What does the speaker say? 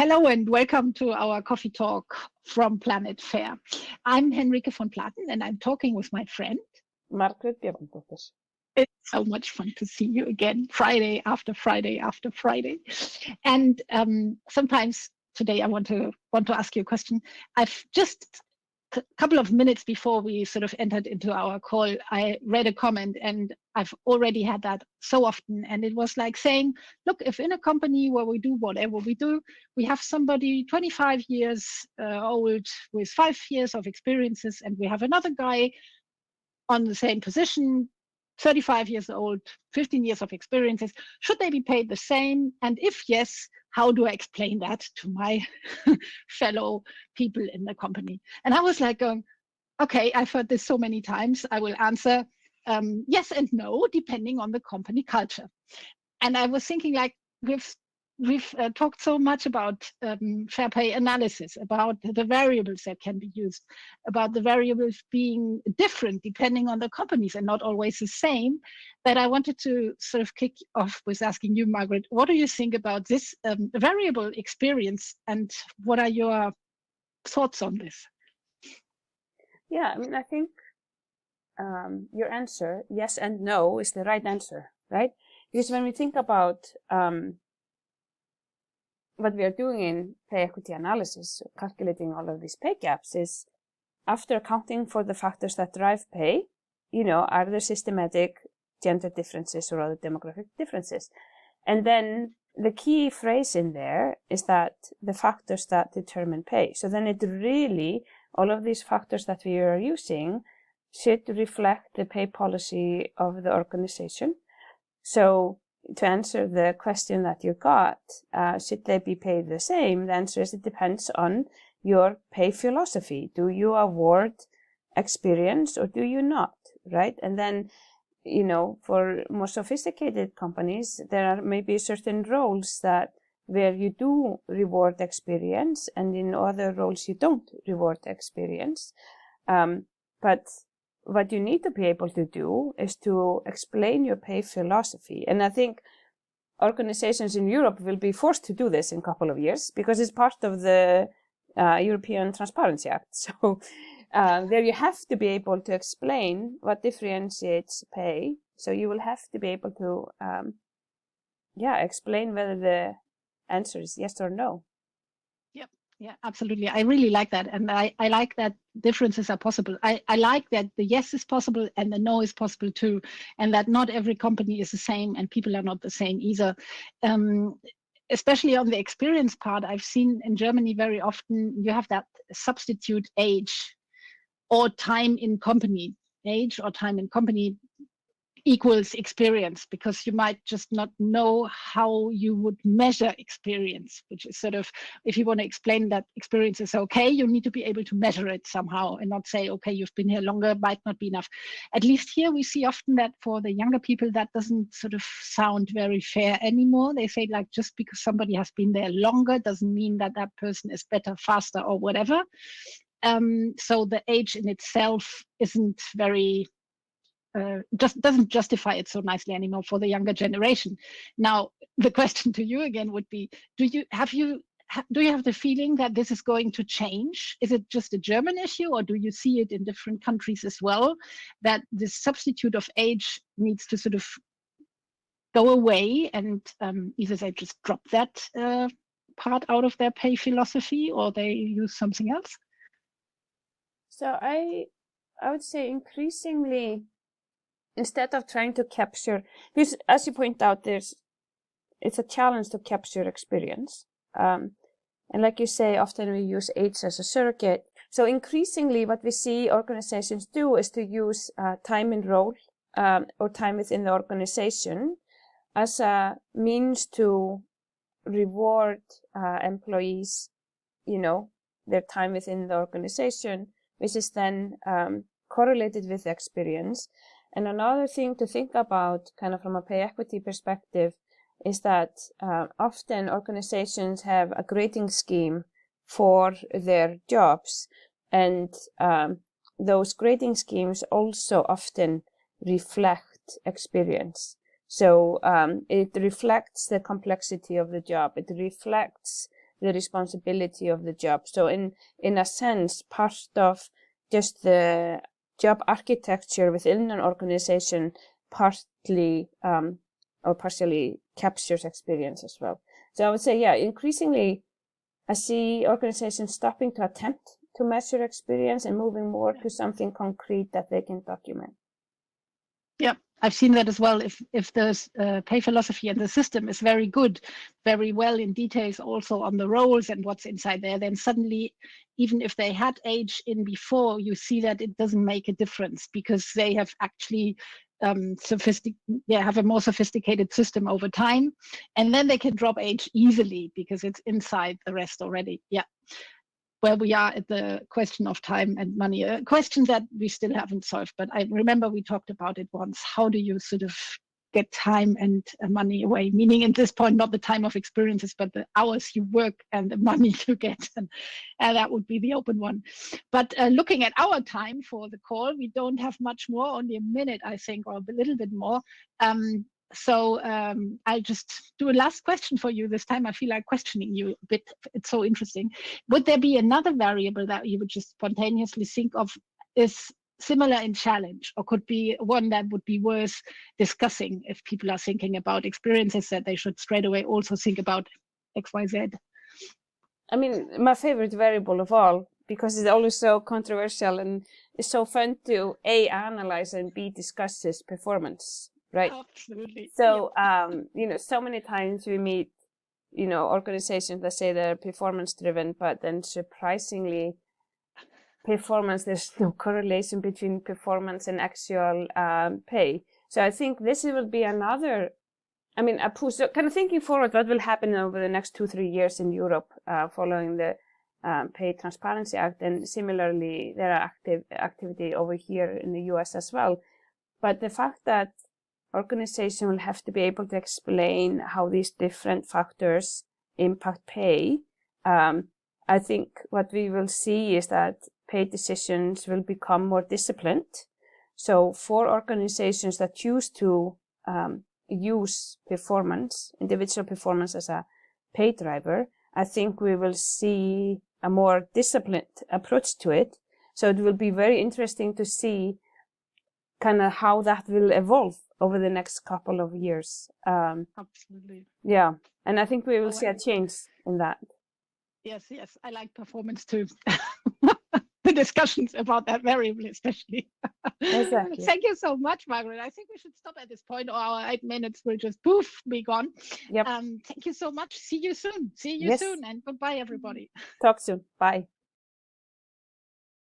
Hello and welcome to our coffee talk from Planet Fair. I'm Henrike von Platen and I'm talking with my friend Margrét Bjarnadóttir. It's so much fun to see you again, Friday after Friday after Friday. And sometimes today I want to ask you a question. I've just a couple of minutes before we sort of entered into our call, I read a comment, and I've already had that so often. And it was like saying, look, if in a company where we do whatever we do, we have somebody 25 years old with 5 years of experiences, and we have another guy on the same position, 35 years old, 15 years of experiences, should they be paid the same? And if yes, how do I explain that to my fellow people in the company? And I was like going, okay, I've heard this so many times. I will answer yes and no, depending on the company culture. And I was thinking, like, we've talked so much about fair pay analysis, about the variables that can be used, about the variables being different depending on the companies and not always the same, that I wanted to sort of kick off with asking you, Margrét, what do you think about this variable experience, and what are your thoughts on this? Yeah, I mean, I think your answer, yes and no, is the right answer, right? Because when we think about what we are doing in pay equity analysis, calculating all of these pay gaps, is after accounting for the factors that drive pay, are there systematic gender differences or other demographic differences? And then the key phrase in there is that the factors that determine pay. So then it really, all of these factors that we are using should reflect the pay policy of the organization. So to answer the question that you got, should they be paid the same? The answer is it depends on your pay philosophy. Do you award experience or do you not, right? And then, for more sophisticated companies, there are maybe certain roles that where you do reward experience, and in other roles you don't reward experience. But what you need to be able to do is to explain your pay philosophy. And I think organizations in Europe will be forced to do this in a couple of years because it's part of the European Transparency Act. So there you have to be able to explain what differentiates pay. So you will have to be able to, explain whether the answer is yes or no. Yeah, absolutely. I really like that. And I like that differences are possible. I like that the yes is possible and the no is possible too. And that not every company is the same and people are not the same either. Especially on the experience part, I've seen in Germany very often you have that substitute age or time in company. Age or time in company equals experience, because you might just not know how you would measure experience, which is sort of, if you want to explain that experience is okay, you need to be able to measure it somehow and not say, okay, you've been here longer, might not be enough. At least here we see often that for the younger people, that doesn't sort of sound very fair anymore. They say, like, just because somebody has been there longer doesn't mean that that person is better, faster, or whatever. So the age in itself isn't very just doesn't justify it so nicely anymore for the younger generation. Now, the question to you again would be: do you have the feeling that this is going to change? Is it just a German issue, or do you see it in different countries as well, that this substitute of age needs to sort of go away, and either they just drop that part out of their pay philosophy, or they use something else? So I would say increasingly, instead of trying to capture, because as you point out, it's a challenge to capture experience. And like you say, often we use age as a surrogate. So increasingly what we see organizations do is to use time in role or time within the organization as a means to reward employees, their time within the organization, which is then correlated with experience. And another thing to think about, kind of from a pay equity perspective, is that often organizations have a grading scheme for their jobs, and those grading schemes also often reflect experience. So it reflects the complexity of the job. It reflects the responsibility of the job. So in a sense, part of just the job architecture within an organization partly or partially captures experience as well. So I would say, yeah, increasingly I see organizations stopping to attempt to measure experience and moving more to something concrete that they can document. Yeah, I've seen that as well. If the pay philosophy and the system is very good, very well in details also on the roles and what's inside there, then suddenly, even if they had age in before, you see that it doesn't make a difference because they have actually have a more sophisticated system over time, and then they can drop age easily because it's inside the rest already. Yeah. Where we are at the question of time and money, a question that we still haven't solved, but I remember we talked about it once. How do you sort of get time and money away? Meaning at this point, not the time of experiences, but the hours you work and the money you get. And that would be the open one. But looking at our time for the call, we don't have much more, only a minute, I think, or a little bit more. So I'll just do a last question for you this time. I feel like questioning you a bit. It's so interesting. Would there be another variable that you would just spontaneously think of is similar in challenge, or could be one that would be worth discussing if people are thinking about experiences that they should straight away also think about XYZ? I mean, my favorite variable of all, because it's always so controversial and it's so fun to A, analyze and B, discuss this performance. Right. Absolutely. So, so many times we meet, organizations that say they're performance driven, but then surprisingly, there's no correlation between performance and actual pay. So I think this will be another, so kind of thinking forward, what will happen over the next 2-3 years in Europe following the Pay Transparency Act, and similarly, there are activity over here in the US as well. But the fact that organization will have to be able to explain how these different factors impact pay. I think what we will see is that pay decisions will become more disciplined. So for organizations that choose to use individual performance as a pay driver, I think we will see a more disciplined approach to it. So it will be very interesting to see kind of how that will evolve over the next couple of years. Absolutely. Yeah, and I think we will see a change in that. Yes, I like performance too. The discussions about that variable especially. Exactly. Thank you so much, Margrét. I think we should stop at this point, or our 8 minutes will just poof, be gone. Yep. Thank you so much. See you soon. Yes. Soon, and goodbye, everybody. Talk soon. Bye.